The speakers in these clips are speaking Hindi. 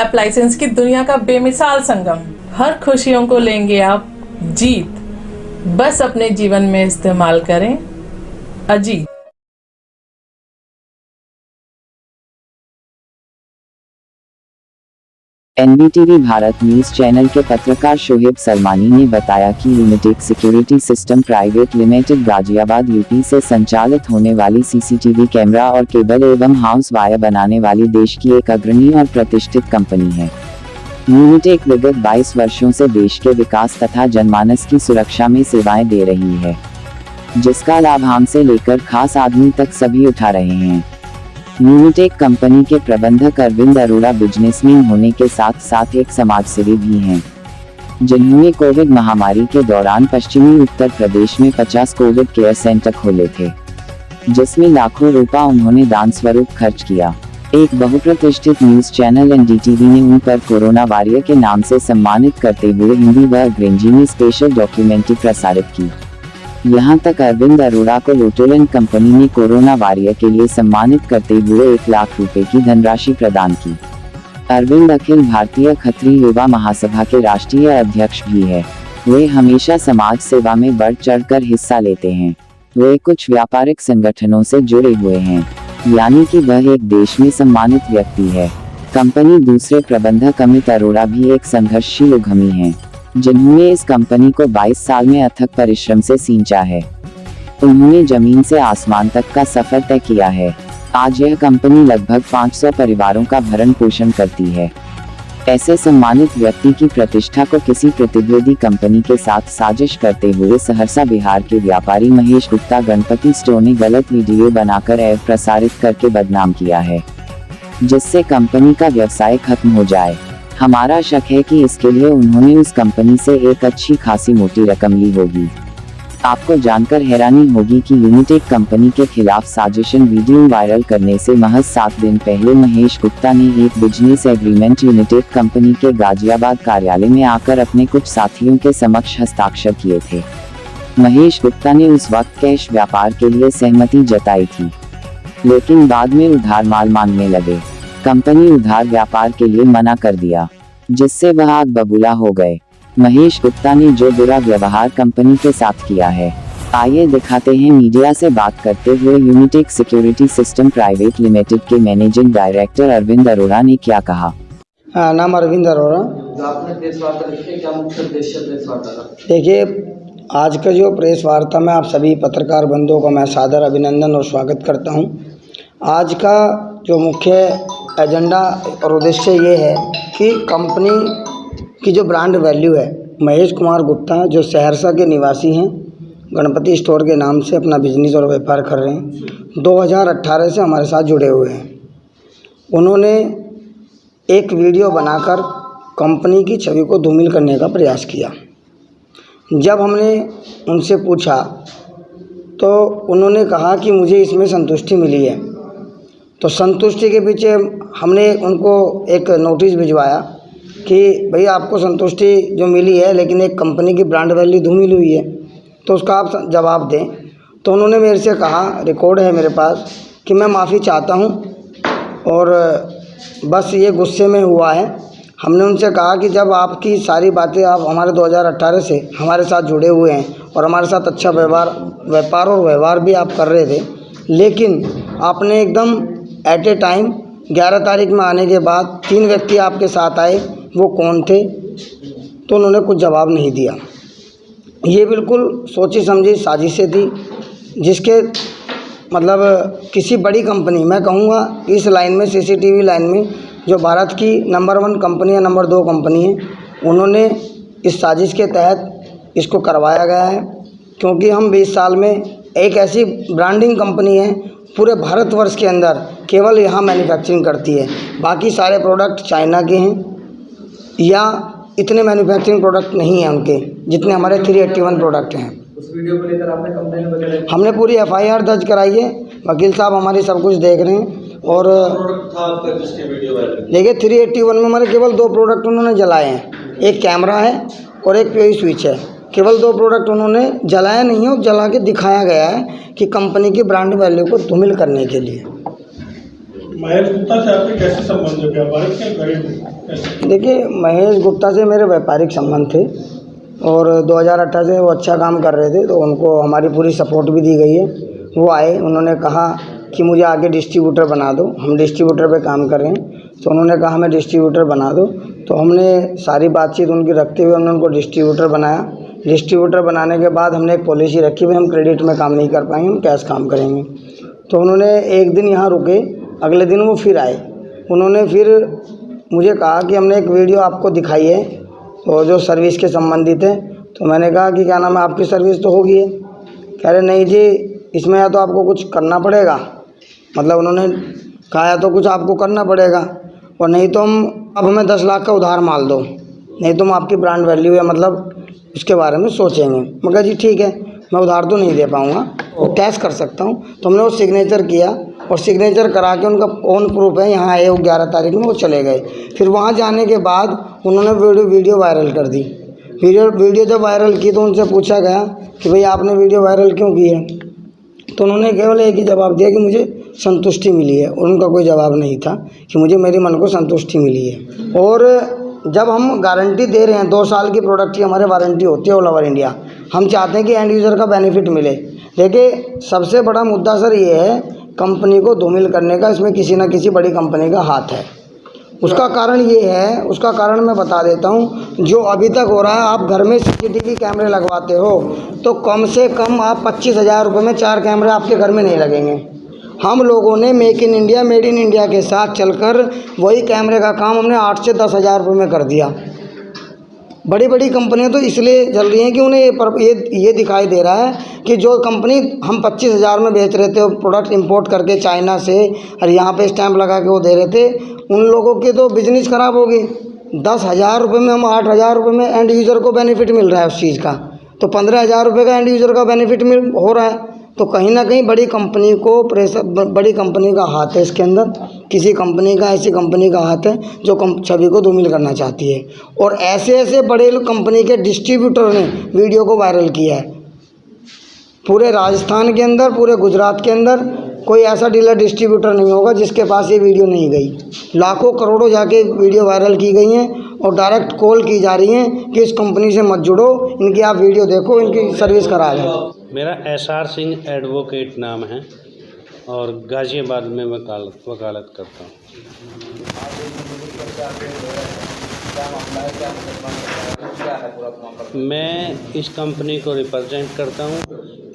ऐप लाइसेंस की दुनिया का बेमिसाल संगम। हर खुशियों को लेंगे आप जीत, बस अपने जीवन में इस्तेमाल करें Ajit. NDTV Bharat news channel के पत्रकार शोएब सरमानी ने बताया कि Unitech security system private limited Ghaziabad UP से संचालित होने वाली सीसीटीवी कैमरा और केबल एवं हाउस वायर बनाने वाली देश की एक अग्रणी और प्रतिष्ठित कंपनी है। यूनिटेक विगत 22 वर्षों से देश के विकास तथा जनमानस की सुरक्षा में सेवाएं दे रही है, जिसका लाभ आम से लेकर खास आदमी तक सभी उठा रहे हैं। यूनिटेक कंपनी के प्रबंधक अरविंद अरोड़ा बिजनेसमैन होने के साथ साथ एक समाजसेवी भी हैं, जिन्होंने कोविड महामारी के दौरान पश्चिमी उत्तर प्रदेश में 50 कोविड केयर सेंटर खोले थे, जिसमें लाखों रुपया उन्होंने दान स्वरूप खर्च किया। एक बहुप्रतिष्ठित न्यूज चैनल एनडीटीवी ने उन पर कोरोना वॉरियर के नाम से सम्मानित करते हुए हिंदी व अंग्रेजी में स्पेशल डॉक्यूमेंट्री प्रसारित की। यहाँ तक अरविंद अरोड़ा को लोटोलैंड कंपनी ने कोरोना वॉरियर के लिए सम्मानित करते हुए 1 लाख रुपए की धनराशि प्रदान की। अरविंद अखिल भारतीय खत्री युवा महासभा के राष्ट्रीय अध्यक्ष भी है। वे हमेशा समाज सेवा में बढ़ चढ़कर हिस्सा लेते हैं। वे कुछ व्यापारिक संगठनों से जुड़े हुए हैं, यानी कि वह एक देश में सम्मानित व्यक्ति है। कंपनी दूसरे प्रबंधक अमित अरोड़ा भी एक संघर्षशील उद्यमी हैं, जिन्होंने इस कंपनी को 22 साल में अथक परिश्रम से सींचा है। उन्होंने जमीन से आसमान तक का सफर तय किया है। आज यह कंपनी लगभग 500 परिवारों का भरण पोषण करती है। ऐसे सम्मानित व्यक्ति की प्रतिष्ठा को किसी प्रतिद्वंदी कंपनी के साथ साजिश करते हुए सहरसा बिहार के व्यापारी महेश गुप्ता गणपति स्टोर ने गलत वीडियो बनाकर ऐड प्रसारित करके बदनाम किया है, जिससे कंपनी का व्यवसाय खत्म हो जाए। हमारा शक है कि इसके लिए उन्होंने उस कंपनी से एक अच्छी खासी मोटी रकम ली होगी। आपको जानकर हैरानी होगी कि यूनिटेक कंपनी के खिलाफ साजिशन वीडियो वायरल करने से महज 7 दिन पहले महेश गुप्ता ने एक बिजनेस एग्रीमेंट यूनिटेक कंपनी के गाजियाबाद कार्यालय में आकर अपने कुछ साथियों के समक्ष हस्ताक्षर किए थे। महेश गुप्ता ने उस वक्त कैश व्यापार के लिए सहमति जताई थी, लेकिन बाद में उधार माल मांगने लगे। कंपनी उधार व्यापार के लिए मना कर दिया, जिससे वह आग बबूला हो गए। महेश गुप्ता ने जो बुरा व्यवहार कंपनी के साथ किया है, आइए दिखाते हैं मीडिया से बात करते हुए Unitech security system private limited के मैनेजिंग डायरेक्टर अरविंद अरोड़ा ने क्या कहा। नाम अरविंद अरोड़ा। आपने प्रेस वार्ता रखी है, क्या मुख्य उद्देश्य प्रेस वार्ता का? देखिए, आज का जो प्रेस वार्ता में आप सभी पत्रकार बंधुओं का मैं सादर अभिनंदन और स्वागत करता हूं। आज का जो मुख्य एजेंडा और उद्देश्य ये है कि कंपनी की जो ब्रांड वैल्यू है, महेश कुमार गुप्ता जो सहरसा के निवासी हैं, गणपति स्टोर के नाम से अपना बिजनेस और व्यापार कर रहे हैं, 2018 से हमारे साथ जुड़े हुए हैं। उन्होंने एक वीडियो बनाकर कंपनी की छवि को धूमिल करने का प्रयास किया। जब हमने उनसे पूछा तो उन्होंने कहा कि मुझे इसमें संतुष्टि मिली है। तो संतुष्टि के पीछे हमने उनको एक नोटिस भिजवाया कि भई आपको संतुष्टि जो मिली है, लेकिन एक कंपनी की ब्रांड वैल्यू धूमिल हुई है, तो उसका आप जवाब दें। तो उन्होंने मेरे से कहा, रिकॉर्ड है मेरे पास, कि मैं माफ़ी चाहता हूं और बस ये गुस्से में हुआ है। हमने उनसे कहा कि जब आपकी सारी बातें, आप हमारे 2018 से हमारे साथ जुड़े हुए हैं और हमारे साथ अच्छा व्यापार और व्यवहार भी आप कर रहे थे, लेकिन आपने एकदम एट ए टाइम 11 तारीख में आने के बाद 3 व्यक्ति आपके साथ आए, वो कौन थे? तो उन्होंने कुछ जवाब नहीं दिया। ये बिल्कुल सोची समझी साजिशें थी, जिसके मतलब किसी बड़ी कंपनी, मैं कहूँगा इस लाइन में, सीसीटीवी लाइन में, जो भारत की नंबर 1 कंपनी या नंबर 2 कंपनी है, उन्होंने इस साजिश के तहत इसको करवाया गया है। क्योंकि हम 20 साल में एक ऐसी ब्रांडिंग कंपनी है, पूरे भारतवर्ष के अंदर केवल यहाँ मैन्युफैक्चरिंग करती है, बाकी सारे प्रोडक्ट चाइना के हैं या इतने मैन्युफैक्चरिंग प्रोडक्ट नहीं हैं उनके, जितने हमारे 381 प्रोडक्ट हैं। उस वीडियो को लेकर आपने कंप्लेंट वगैरह? हमने पूरी FIR दर्ज कराई है, वकील साहब हमारी सब कुछ देख रहे हैं। और देखिए, 381 में हमारे केवल 2 प्रोडक्ट उन्होंने जलाए हैं, एक कैमरा है और एक POE स्विच है। केवल 2 प्रोडक्ट उन्होंने जलाया नहीं है और जला के दिखाया गया है कि कंपनी की ब्रांड वैल्यू को धूमिल करने के लिए। महेश गुप्ता से आपके कैसे संबंध है, व्यापारिक या घरेलू कैसे? देखिए, महेश गुप्ता से मेरे व्यापारिक संबंध थे और 2018 से वो अच्छा काम कर रहे थे, तो उनको हमारी पूरी सपोर्ट भी दी गई है। वो आए, उन्होंने कहा कि मुझे आगे डिस्ट्रीब्यूटर बना दो, हम डिस्ट्रीब्यूटर पे काम कर रहे हैं, तो उन्होंने कहा हमें डिस्ट्रीब्यूटर बना दो। तो हमने सारी बातचीत उनकी रखते हुए हमने उनको डिस्ट्रीब्यूटर बनाया। डिस्ट्रीब्यूटर बनाने के बाद हमने एक पॉलिसी रखी हुई, हम क्रेडिट में काम नहीं कर पाएंगे, हम कैश काम करेंगे। तो उन्होंने एक दिन यहाँ रुके, अगले दिन वो फिर आए। उन्होंने फिर मुझे कहा कि हमने एक वीडियो आपको दिखाई है तो जो सर्विस के संबंधित है। तो मैंने कहा कि क्या नाम है, आपकी सर्विस तो होगी है। कह रहे नहीं जी, इसमें या तो आपको कुछ करना पड़ेगा, मतलब उन्होंने कहा या तो कुछ आपको करना पड़ेगा, और नहीं तो अब हमें 10 लाख का उधार माल दो, नहीं तो हम आपकी ब्रांड वैल्यू है मतलब उसके बारे में सोचेंगे। मैं कहा जी ठीक है, मैं उधार तो नहीं दे पाऊँगा, वो कैश कर सकता हूँ। तो हमने वो सिग्नेचर किया और सिग्नेचर करा के उनका ऑन प्रूफ है, यहाँ आए वो 11 तारीख में वो चले गए। फिर वहाँ जाने के बाद उन्होंने वीडियो वायरल कर दी। वीडियो जब वायरल की तो उनसे पूछा गया कि भाई आपने वीडियो वायरल क्यों की है, तो उन्होंने केवल एक ही जवाब दिया कि मुझे संतुष्टि मिली है। और उनका कोई जवाब नहीं था कि मुझे मेरे मन को संतुष्टि मिली है। और जब हम गारंटी दे रहे हैं 2 साल की प्रोडक्ट की हमारे वारंटी होती है ऑल ओवर इंडिया, हम चाहते हैं कि एंड यूज़र का बेनिफिट मिले। देखिए, सबसे बड़ा मुद्दा सर ये है कंपनी को धूमिल करने का, इसमें किसी न किसी बड़ी कंपनी का हाथ है। उसका कारण ये है, उसका कारण मैं बता देता हूँ। जो अभी तक हो रहा है, आप घर में CCTV कैमरे लगवाते हो तो कम से कम आप 25,000 रुपये में 4 कैमरे आपके घर में नहीं लगेंगे। हम लोगों ने make in India, made in India के साथ चलकर वही कैमरे का काम हमने 8 से 10,000 रुपये में कर दिया। बड़ी बड़ी कंपनियां तो इसलिए चल रही हैं कि उन्हें ये दिखाई दे रहा है कि जो कंपनी हम 25,000 में बेच रहे थे प्रोडक्ट इंपोर्ट करके चाइना से और यहाँ पे स्टैंप लगा के वो दे रहे थे, उन लोगों की तो बिजनेस ख़राब होगी। 10,000 रुपये में हम 8,000 रुपये में एंड यूज़र को बेनिफिट मिल रहा है उस चीज़ का, तो 15,000 रुपये का एंड यूज़र का बेनिफिट हो रहा है। तो कहीं ना कहीं बड़ी कंपनी को बड़ी कंपनी का हाथ है इसके अंदर, किसी कंपनी का, ऐसी कंपनी का हाथ है जो छवि को धूमिल करना चाहती है। और ऐसे ऐसे बड़े कंपनी के डिस्ट्रीब्यूटर ने वीडियो को वायरल किया है। पूरे राजस्थान के अंदर, पूरे गुजरात के अंदर कोई ऐसा डीलर डिस्ट्रीब्यूटर नहीं होगा जिसके पास ये वीडियो नहीं गई। लाखों करोड़ों जाके वीडियो वायरल की गई हैं और डायरेक्ट कॉल की जा रही हैं कि इस कंपनी से मत जुड़ो, इनकी आप वीडियो देखो, इनकी सर्विस करा दें। मेरा SR सिंह एडवोकेट नाम है और गाज़ियाबाद में मैं वकालत करता हूँ। मैं इस कंपनी को रिप्रेजेंट करता हूँ।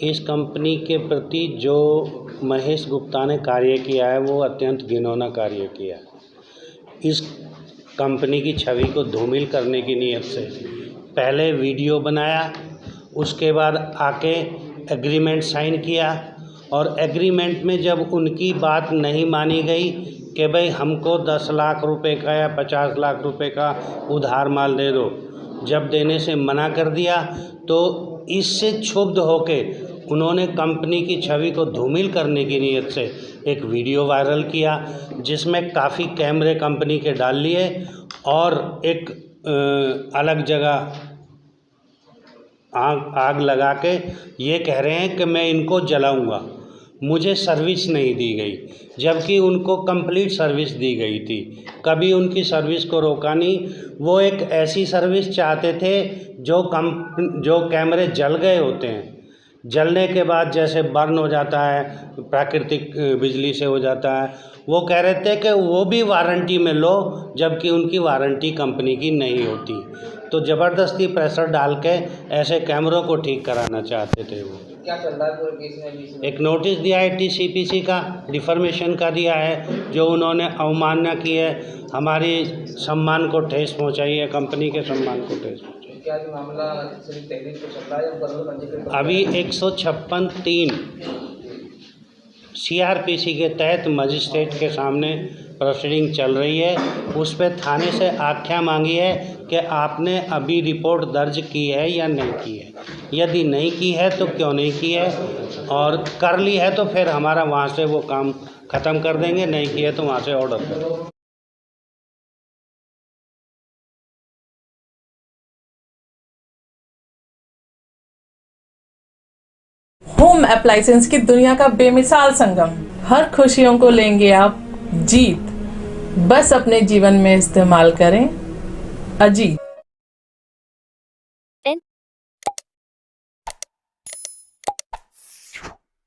इस कंपनी के प्रति जो महेश गुप्ता ने कार्य किया है वो अत्यंत घिनौना कार्य किया है। इस कंपनी की छवि को धूमिल करने की नीयत से पहले वीडियो बनाया, उसके बाद आके एग्रीमेंट साइन किया और एग्रीमेंट में जब उनकी बात नहीं मानी गई कि भाई हमको 10 लाख रुपए का या 50 लाख रुपए का उधार माल दे दो, जब देने से मना कर दिया तो इससे क्षुब्ध होके उन्होंने कंपनी की छवि को धूमिल करने की नीयत से एक वीडियो वायरल किया जिसमें काफ़ी कैमरे कंपनी के डाल लिए और एक अलग जगह आग लगा के ये कह रहे हैं कि मैं इनको जलाऊंगा। मुझे सर्विस नहीं दी गई, जबकि उनको कंप्लीट सर्विस दी गई थी। कभी उनकी सर्विस को रोका नहीं। वो एक ऐसी सर्विस चाहते थे जो कैमरे जल गए होते हैं, जलने के बाद जैसे बर्न हो जाता है, प्राकृतिक बिजली से हो जाता है, वो कह रहे थे कि वो भी वारंटी में लो, जबकि उनकी वारंटी कंपनी की नहीं होती। तो ज़बरदस्ती प्रेशर डाल के ऐसे कैमरों को ठीक कराना चाहते थे। वो क्या चल रहा है पूरे केस में अभी से? एक नोटिस दिया है TCPC का, डिफर्मेशन का दिया है, जो उन्होंने अवमानना की है, हमारी सम्मान को ठेस पहुंचाई है, कंपनी के सम्मान को ठेस पहुंचाई। क्या ये मामला सिर्फ तहरीर को चल रहा है या बदल पंजीकृत? अभी 156(3) CRPC के तहत मजिस्ट्रेट के सामने प्रोसीडिंग चल रही है। उस पर थाने से आख्या मांगी है कि आपने अभी रिपोर्ट दर्ज की है या नहीं की है। यदि नहीं की है तो क्यों नहीं की है, और कर ली है तो फिर हमारा वहाँ से वो काम ख़त्म कर देंगे, नहीं की है तो वहाँ से ऑर्डर कर देंगे। होम अप्लायंसेस की दुनिया का बेमिसाल संगम। हर खुशियों को लेंगे आप जीत बस अपने जीवन में इस्तेमाल करें। अजीत।